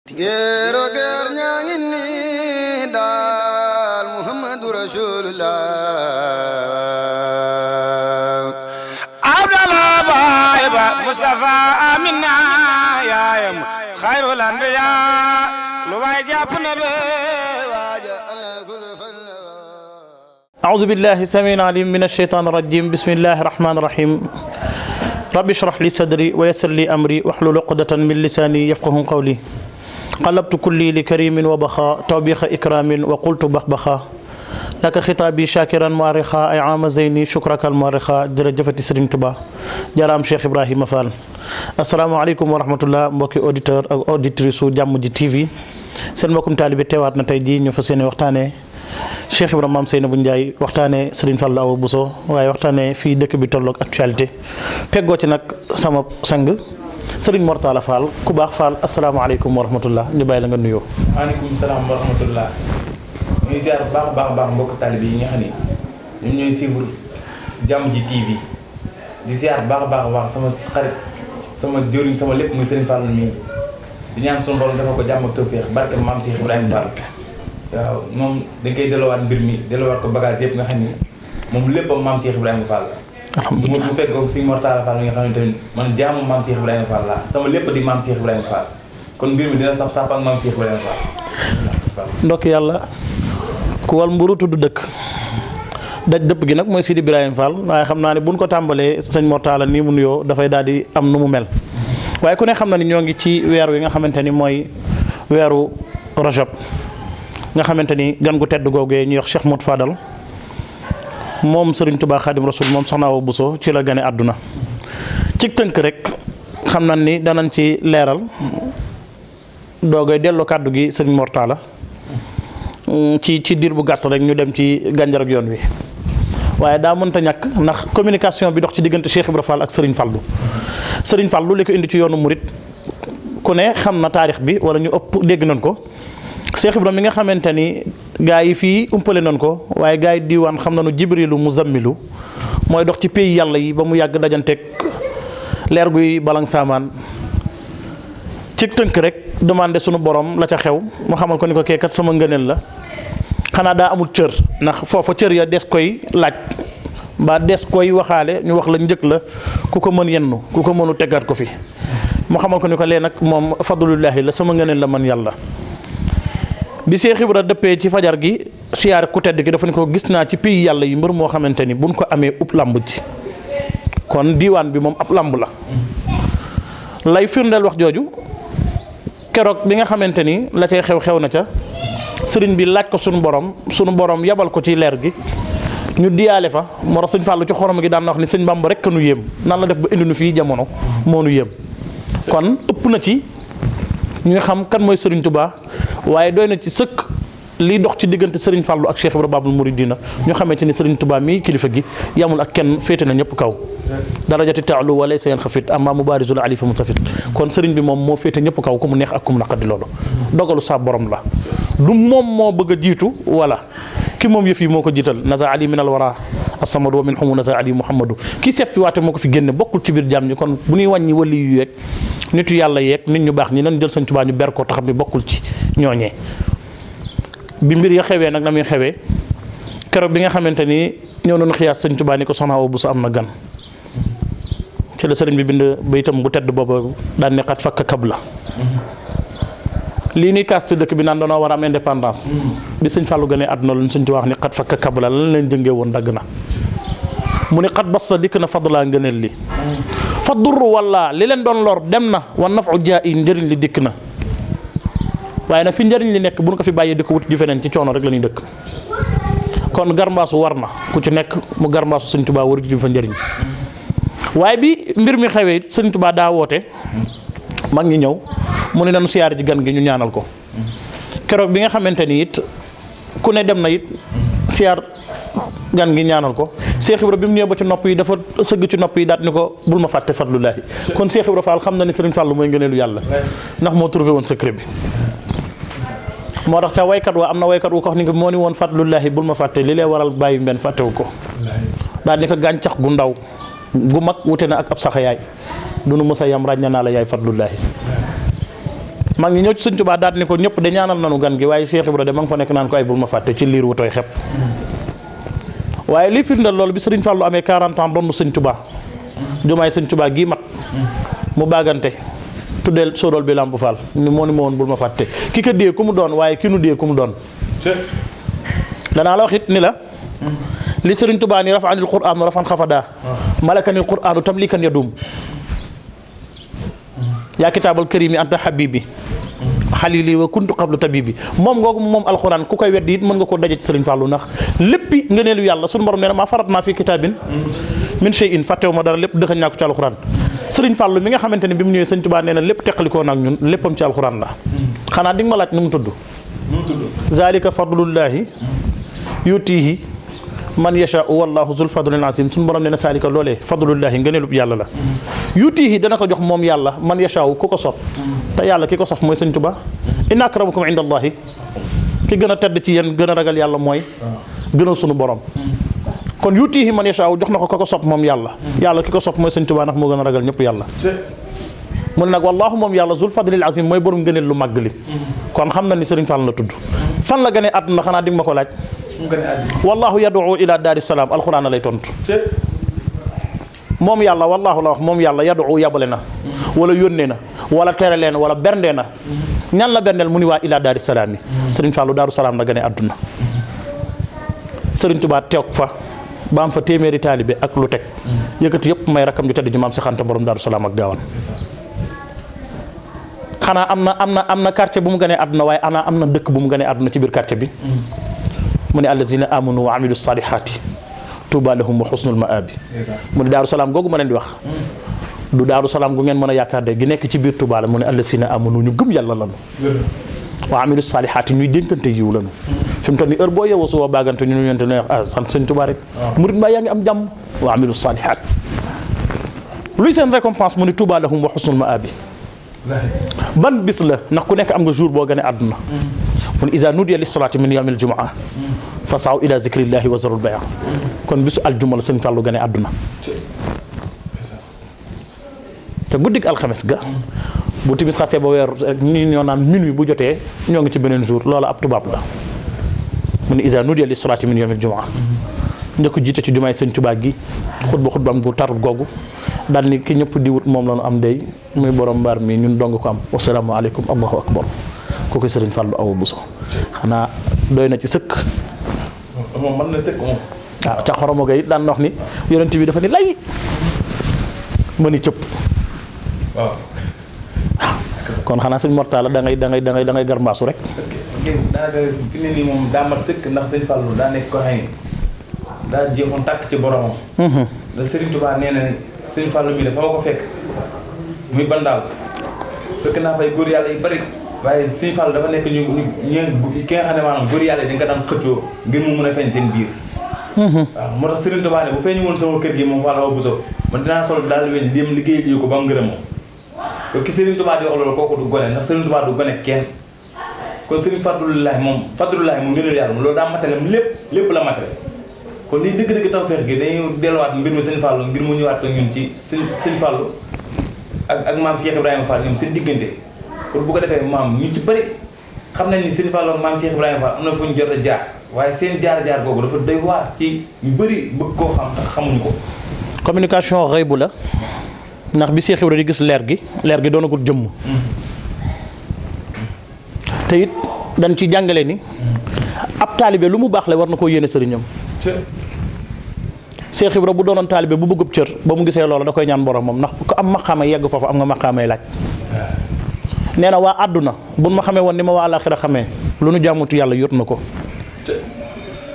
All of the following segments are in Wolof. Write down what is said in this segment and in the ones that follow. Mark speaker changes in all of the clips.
Speaker 1: Gero ger nyangini dal Muhammadu Rasulullah Abdallah Baiba Mustafa Amina Yayam Khairul Anbiya Luwai Japnabe
Speaker 2: أعوذ بالله السميع العليم من الشيطان الرجيم بسم الله الرحمن الرحيم رب اشرح لي صدري ويسر لي أمري واحلل عقدة من لساني يفقهوا قولي قلبت كلي لكريم وبخاء توبيخ إكرام وقلت بخبخا لك خطابي شاكرا مارخا أي عام زيني شكرك المارخا جرجفة سرين تبا جرام شيخ إبراهيم فال السلام عليكم ورحمة الله mbokki auditeur ak auditrice Jamm Ji TV seen mbokkum taalibe teewaat na tey jii ñu fas yéene waxtaanee Cheikh Ibrahima Mame Seynabou Ndiaye waxtaanee Serigne Fallou Awa Bousso waaye waxtaanee fii dëkk bi tolloog actualité peggoo ci nag sama sang Serigne Mortala Fall ku baax Fall asalaamaaleykum wa rahmatullah ñu bàyyi la nga nuyoo.
Speaker 3: waaleykum salaam wa rahmatullah ñuy ziar bu baax mbokk taalibe yi nga xam ni ñun ñooy suivre Jamm Ji TV di ziar bu baax sama xarit sama jëriñ sama lépp muy Serigne Fall mi di ñaan sunu borom dafa ko jàmm ak tawfeex barke Mame Cheikh Ibrahima Fall. waaw moom dañ koy delluwaat mbir mi delluwaat ko bagage yëpp nga xam ni moom léppam Mame Cheikh Ibrahima Fall la. alhamdulilah bu fekkoon Serigne Mortala Fall mi nga xam ne tamit man jaamu Mame Cheikh Ibrahima Fall la sama lépp di Mame Cheikh Ibrahima Fall kon mbir mi dina saf ak Mame Cheikh Ibrahima Fall.
Speaker 2: ndokk yàlla ku wal mburu tudd dëkk daj dëpp gi nag mooy Sidi Ibrahima Fall waaye xam naa ne buñ ko tàmbalee sëñ Mortala nii mu nuyoo dafay daal di am nu mu mel waaye ku ne xam na ni ñoo ngi ci weer wi nga xamante ni mooy weeru Rajab nga xamante ni gan gu tedd googee ñuy wax Cheikh Modou Fadal moom Serigne Touba Khadim Rasoul moom Soxna Awa Bousso ci la gane àdduna ci tënk rek xam nañ ni danañ ci leeral doogay delloo kàddu gi Serigne Mortala ci diir bu gàtt rek ñu dem ci gànjar ak yoon wi waaye daa mënta ñàkk ndax communication bi dox ci diggante Cheikh Ibra Fall ak Serigne Fallou Serigne Fallou li ko indi ci yoonu murit ku ne xam na taarix bi wala ñu ëpp dégg nañ ko Cheikh Ibrahima mi nga xamante ni gaa yi fii umpale nañ ko waaye gaa yi diiwaan xam nañu Jibrilu Muzammilu mooy dox ci pays yàlla yi ba mu yàgg dajanteeg leer guy balang saamaan ci tënk rek demandé sunu borom la ca xew mu xamal ko ni ko keekat sama ngëneel la xanaa daa amul cër ndax foofa cër ya des koy laaj mbaa des koy waxaale ñu wax la njëkk la ku ko mën yennu ku ko mënu teggaat ko fi mu xamal ko ni ko lee nag moom fadlullahi la sama ngëneel la man yàlla. bi Cheikh Ibra dëppee ci fajar gi siyaar ku tedd ki dafa ne ko gis naa ci pays yàlla yi mbër moo xamante ni buñ ko amee upp làmb ci kon diiwaan bi moom ab làmb la lay firndeel wax jooju keroog bi nga xamante ni la cay xew na ca sëriñ bi laaj ko sunu borom yabal ko ci leer gi ñu diyaale fa moo tax sëñ Fallou ci xorom gi daan na wax ni sëñ Bamba rek nu yéem nan la def ba indi nu fii jamono moo nu yéem kon ëpp na ci ñu xam kan mooy Serigne Touba waaye doy na ci sëkk liy dox ci diggante Serigne Fallou ak Cheikh Ibrahima Babul Mouridina ñu xamante ni Serigne Touba mii kilifa gi yamul ak kenn féete na ñëpp kaw darajati taalu wa laysa yanxafit amma mubarizul ali fa mutafit kon Serigne bi moom moo féete ñëpp kaw ku mu neex ak ku mu naqadi loolu dogalu sa borom la du moom moo bëgg a jiitu wala ki moom yëf yi moo ko jiital naza ali min al wara asamadu wa min xumu naza ali muhammadu kii seppi waate moo ko fi génne bokkul ci biir jàmm ñi kon bu ñuy wàññi wali yu yeeg nitu yàlla yeeg nit ñu baax ñi nan jël Sëñ Tuubaa ñu ber ko taxam ni bokkul ci ñooñee bi mbir ya xewee nag na muy xewee keroog bi nga xamante ni ñëw nañu xiyaas Sëñ Tuubaa ni ko Soxna Awa Bousso am na gan ci la sëriñ bi bind baytam bu tedd boobu daan ne xat fakk kab la lii nuy kaas ci dëkk bi naan doonoo war a am indépendance bi Sëñ Fallou gënee àdduna lu Sëñ Tuubaa wax ni xat fakk kab la lan leen jëngee woon dagg na mu ni xat bas sa dikk na fadlaa ngëneel li fa durru walla li leen doon lor dem na wa nafu jaa i njëriñ li dikk na waaye nag fi njëriñ li nekk bu ñu ko fi bàyyee di ko wut ji feneen ci coono rek la ñuy dëkk kon garmbaasu war na ku ci nekk mu garmbaasu Sëñ Tuubaa war ji fa njëriñ waaye bi mbir mi xewee Sëñ Tuubaa daa woote mag ñi ñëw mu ne nañu siyaar ji gan gi ñu ñaanal ko keroog bi nga xamante ni it ku ne dem na it siyaar gan gi ñaanal ko Cheikh Ibra bi mu ñëwee ba ci nopp yi dafa sëgg ci nopp yi daat ni ko bul ma fàtte fadlullahi kon Cheikh Ibra Fall xam na ni Serigne Fallou mooy ngëneelu yàlla ndax moo trouvé woon secret bi moo tax ca waykat waa am na waykat wu ko wax ni moo ni woon fadlullahi bul ma fàtte li lay waral bàyyi mbenn fàttewu ko daal ni ko gàncax gu ndaw gu mag wute na ak ab saxa yaay dunu mës a yam ràñña naa la yaay fadlullahi mag ñi ñëw ci sëñ Tuubaa daat ni ko ñëpp de ñaanal nanu gan gi waaye Cheikh Ibra de ma nga fa nekk naan ko ay bul ma fàtte ci liir wu tooy xepp waaye lii firndal loolu bi sëriñ Fallou amee 40 ans doon sëñ Tuubaa jumaay sëñ Tuubaa gii mat mu baagante tuddee sóodool bi Lamp Fall ni moo ni ma woon bul ma fàtte ki ko dee ku mu doon waaye ki nu dee ku mu doon danaa la wax it ni la li sëriñ Tuubaa ni rafa anil qur'aan rafan xafada malakanil qur'aanu tamlikan yadum yaa kitaabal karimi anta habibi xalili wa kuntu qablu tabibi moom ngoogu moom alxuraan ku koy weddi it mën nga ko daje ci sëriñ Fallou ndax léppi ngëneelu yàlla suñu borom nee na maa farat naa fi kitaabin min shay'in fàttewu ma dara lépp dëxañ naa ko ci alxuraan sëriñ Fallou mi nga xamante ne bi mu ñëwee sëñ Tuubaa nee na lépp teqalikoo naak ñun léppam ci alxuraan la xanaa di nga ma laaj nu mu tudd zalika fadlullahi yutihi man yashaa'u wallahu zul fadlil azim suñu borom nee na zalika loolee fadlullahi ngëneelub yàlla la yutihi dana ko jox moom yàlla man yashaa'u ku ko sopp te yàlla ki ko saf mooy sëñ Tuubaa inna akramakum inda allahi ki gën a tedd ci yéen gën a ragal yàlla mooy gën a sunu borom kon yutihi man yashaa'u jox na ko ko sopp moom yàlla yàlla ki ko sopp mooy sëñ Tuubaa ndax moo gën a ragal ñëpp yàlla mu ne nag wallahu moom yàlla zul fadlil azim mooy borom ngëneel lu màgg li kon xam na ni sëriñ Fall la tudd fan la gënee àdduna xanaa di nga ma ko laaj wallahu yad'u ila daari salaam alxuraan lay tontu moom yàlla wallahu la wax moom yàlla yad'u yabale na wala yónnee na wala tere leen wala berndee na ñan la berndeel mu ni waa ila daari salaam yi sëriñ Fallu daaru salaam la gënee àdduna sëriñ Tuubaa teew fa ba am fa téeméeri taalibe ak lu teg yëkkati yëpp may rakam ju tedd ji maam si xanta borom daaru salaam ak gaawaan xanaa am na quartier bu mu gënee àdduna waaye am na dëkk bu mu gënee àdduna ci biir quartier bi mu ne allazina amanu wa amilu salihati tuuba lahum wa xusnul maabi mu ne daaru salaam googu ma leen di wax du daaru salaam gu ngeen mën a yaakaar de gi nekk ci biir Tuuba la mu ne allazina amanu ñu gëm yàlla lanu wa amilu salihati ñuy dénkante yiw lanu fi mu toll nii heure boo yeewoo suba baagante ñu ñente ne sant sëñ Tuuba rek murit mbaa yaa ngi am jàmm wa amilu salihat luy seen récompense mu ne tuuba lahum wa xusnul maabi ban bis la ndax ku nekk am nga jour boo gën a àdduna mun iza nudiya lis salaati min yawmil jumaa fasaw ila zikrillahi wa zarul bay' kon bisu aljuma la sëñ Fallu gën a àdduna te guddik alxames ga bu timis xasee ba weer rek ñi ñoo naan minuit bu jotee ñoo ngi ci beneen jour loola ab tubaab la mun iza nudiya lis salaati min yawmil jumaa njëkk jiite ci jumaay sëñ Tuubaa gi xutbaam gu tarut googu daal ni ki ñëpp di wut moom la ñu am day muy borom mbaar mi ñun dong ko am wasalaamu aleykum allahu akbar kooku sëriñ Fallu Awa Bousso xanaa doy na ci sëkk
Speaker 3: moom mën na sëkk moom
Speaker 2: waaw ca xoromo ga it daan wax ni yonent bi dafa ni lay ma ni cëpp
Speaker 3: waaw
Speaker 2: kon xanaa sëñ Mortala da ngay garmbaasu rek
Speaker 3: parce que daanaka fi ne nii moom daa mat sëkk ndax sëñ Fallu daa nekk ko xëy daa jeexoon tàkk ci boromam la Sëriñ Tuubaa nee na sëñ Fallu mi dafa ma ko fekk muy bandaal fekk naa fay góor yàlla yu bari waaye sëñ Fallu dafa nekk ñu ki nga xam ne maanaam góor yàlla yi dañ ko daan xëccoo ngir mu mën a feeñ seen biir waaw moo tax Sëriñ Tuubaa ne bu feeñu woon sama kër gi moom Fallu Awa Bousso man dinaa sol daal weñ dem liggéey ji ko ba mu ngërëm moom kon ki Sëriñ Tuubaa di wax loolu kooku du gone ndax Sëriñ Tuubaa du gone kenn kon Sëriñ Fadlullaahi mu ngëneel yàlla moom loolu daa matale lépp la matale kon lii dëgg-dëgg tawfeex gi dañuy delluwaat mbir mi sëñ Fallu ngir mu ñëwaat ak ñun ci sëñ Fallu ak maam Cheikh Ibrahima Fall ñoom seen diggante kon bu ko defee maam ñu ci bëri xam nañ ni sëñ Fallu ak maam Cheikh Ibrahima Fall am na fu ñu jot a jaar waaye seen jaar-jaar boobu dafa doy waar ci ñu bëri bëgg koo xam tax xamuñu ko.
Speaker 2: communication xëy bu la ndax bi Cheikh Ibrahima di gis leer gi doonagul jëmm te it dañ ci jàngale ni ab taalibe lu mu baax la war na koo yéene sëriñam. Cheikh Ibra bu doonoon taalibe bu bëggub cër ba mu gisee loola da koy ñaan boromam ndax ko am maqaama yegg foofu am nga maqaamay laaj nee na waa àdduna buñ ma xamee woon ni ma waa àlaxira xamee lu nu jàmmutu yàlla yot na ko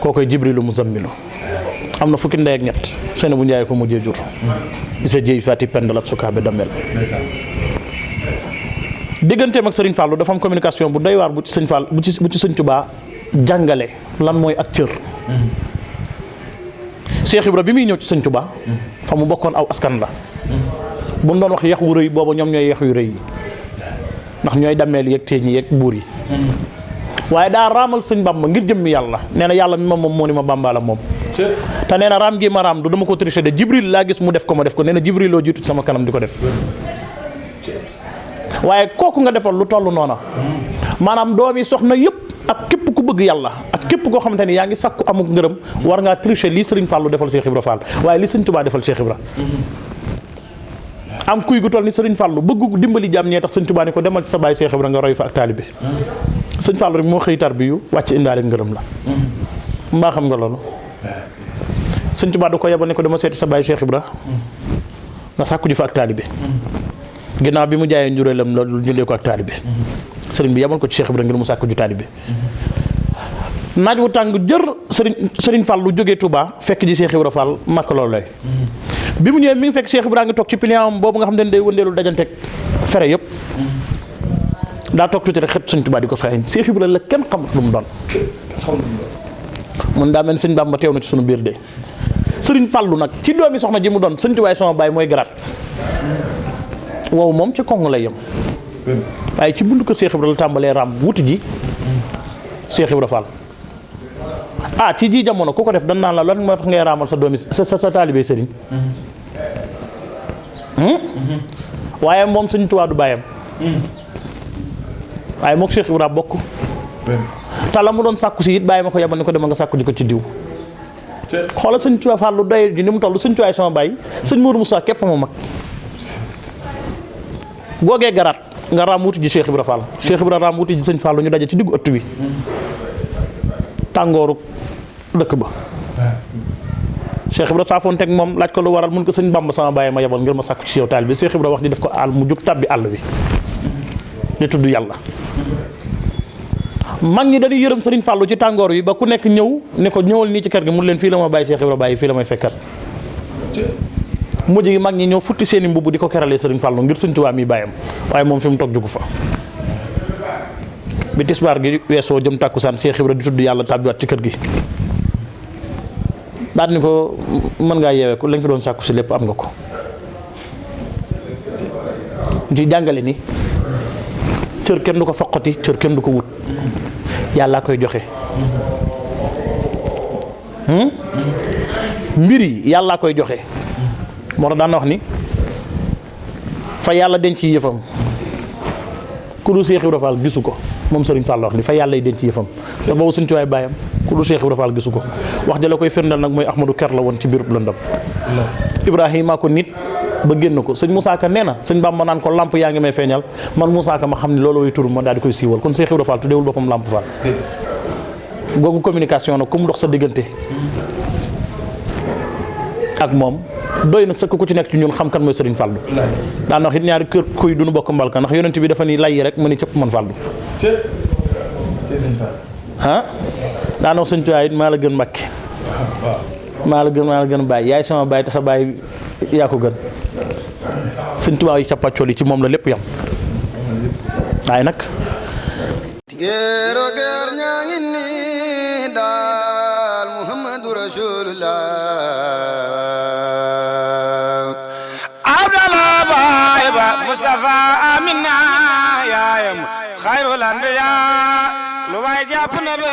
Speaker 2: koo koy jibrilu muzammilu am na fukki ndey ak ñett seen bu njaay ko mujjee jur isa jéy fati pendalat sukaabe damel digganteem ak Sëriñ Fallu dafa am communication bu doy waar bu ci sëñ Fall bu ci sëñ Tuubaa jàngale lan mooy ak cër Cheikh Ibra bi muy ñëw ci sëñ Tuubaa fa mu bokkoon aw askan la bu ñu doon wax yax wu rëy booba ñoom ñooy yax yu rëy yi ndax ñooy dammeel yeeg teeñ yi yeeg buur yi waaye daa raamal sëñ Bamba ngir jëmmi yàlla nee na yàlla mi ma moom moo ni ma Bamba la moom te nee na raam gi ma raam du dama ko triché de Jibril laa gis mu def ko ma def ko nee na Jibril loo jiitu ci sama kanam di ko def waaye kooku nga defal lu toll noona maanaam doomi soxna yëpp ak képp ku bëgg yàlla ak képp koo xamante ni yaa ngi sakku amuk ngërëm war ngaa tricher lii Serigne Fallou defal Cheikh Ibra Fall waaye li Serigne Touba defal Cheikh Ibra am kuy gu toll ni Serigne Fallou bëgg dimbali jàmm ñee tax Serigne Touba ni ko demal ci sa baay Cheikh Ibra nga roy fa ak taalibe Serigne Fallou rek moo xëy tarbiyu wàcc indaale ngërëm la mbaa xam nga loolu Serigne Touba da ko yebal ni ko dama seeti sa baay Cheikh Ibra nga sàkku ji fa ak taalibe ginnaaw bi mu jaayee njuréelam loolu jëndee ko ak taalibe Serigne bi yebal ko ci Cheikh Ibra ngir mu sàkku ju taalibe naaj wu tàng jër Serigne Fallou jógee Touba fekk ji Cheikh Ibra Fall makk loolu lay bi mu ñëwee mi ngi fekk Cheikh Ibra ngi toog ci pliant am boobu nga xam ne day wëndeelu dajanteeg fere yëpp daa toog tuuti rek xet Serigne Touba di ko feeñ Cheikh Ibra la kenn xamut lu mu doon mun daa mel ni Serigne Bamba teew na ci sunu biir de Serigne Fallou nag ci doomi soxna ji mu doon Serigne Touba sama baay mooy garaat wow moom ci kong lay yem waaye ci buntu kër Cheikh Ibra la tàmbalee raam wuti ji Cheikh Ibra Fall ci ji jamono ku ko def dan naan la lan moo tax ngay raamal sa doomi sa taalibe sëriñ waaye moom Sëriñ Tuubaa du bàyyam waaye mook Cheikh Ibra bokk te la mu doon sàkku si it bàyyi ma ko yabal ni ko demal nga sàkku ji ko ci diw xoolal Sëriñ Tuubaa Fall lu doy ji ni mu toll Sëriñ Tuubaa sama bàyyi sëñ Mourou Moussa képp ma mag googee garaat nga raam wuti ji Cheikh Ibra Fall Cheikh Ibra raam wuti ji Sëñ Fall ñu daje ci diggu ëtt bi tàngooru dëkk ba Cheikh Ibra saafoon teg moom laaj ko lu waral mun ko sëñ Bamba sama bàyyi ma yebal ngir ma sàkku ci yow taal bi Cheikh Ibra wax ji def ko àll mu jóg tàbbi àll bi di tudd yàlla mag ñi dañuy yërëm Sëriñ Fallu ci tàngoor wi ba ku nekk ñëw ne ko ñëwal nii ci kër gi mun leen fii la ma bàyyi Cheikh Ibra bàyyi fii la may fekkat mujj gi mag ñi ñëw futti seeni mbubb di ko keralee Sëriñ Fallu ngir Sëriñ Tuubaa mi bàyyam waaye moom fi mu toog jugu fa bi tisbaar gi weesoo jëm tàkkusaan Cheikh Ibra di tudd yàlla tàbbiwaat ci kër gi daal ni ko mën ngaa yeewee ko lañ fi doon sàkku si lépp am nga ko ci jàngale ni cër kenn du ko foqati cër kenn du ko wut yàlla koy joxe mbir yi yàlla koy joxe moo tax daan na wax ni fa yàlla denc yëfam ku du Cheikh Ibra Fall gisu ko moom Serigne Fall wax ni fa yàlla denc yëfam te boobu Sëriñ Tuubaa bàyyam ku du Cheikh Ibra Fall gisu ko wax jële koy firndeel nag mooy Ahmadou Ker la woon ci biirub lëndam Ibrahima ko nit ba génn ko sëñ Moussa Ka nee na sëñ Bamba naan ko lamp yaa ngi may feeñal man Moussa Ka ma xam ne loolu way tur ma daal di koy siiwal kon Cheikh Ibra Fall tuddewul boppam lamp Fall googu communication nag ku mu dox sa diggante ak moom doy na sëkk ku ci nekk ci ñun xam kan mooy Serigne Fallou daan wax it ñaari kër kuy duñu bokk mbalka ndax yonent bi dafa ni lay rek ma ni cëpp man Fallou daan wax sëñ Tuubaa it maa la gën Mbàkke maa la gën bàyyi yaay sama bàyyi te sa bàyyi yaa ko gën sëñ Tuubaa yi cappaccol yi ci moom la lépp yam waaye nag
Speaker 1: géero géer ñaa ngi nii daal Muhammadu Rasulullah Abdallah baay ba Mustafa Amina yaayam xayrul anbiya lu waay jàpp na be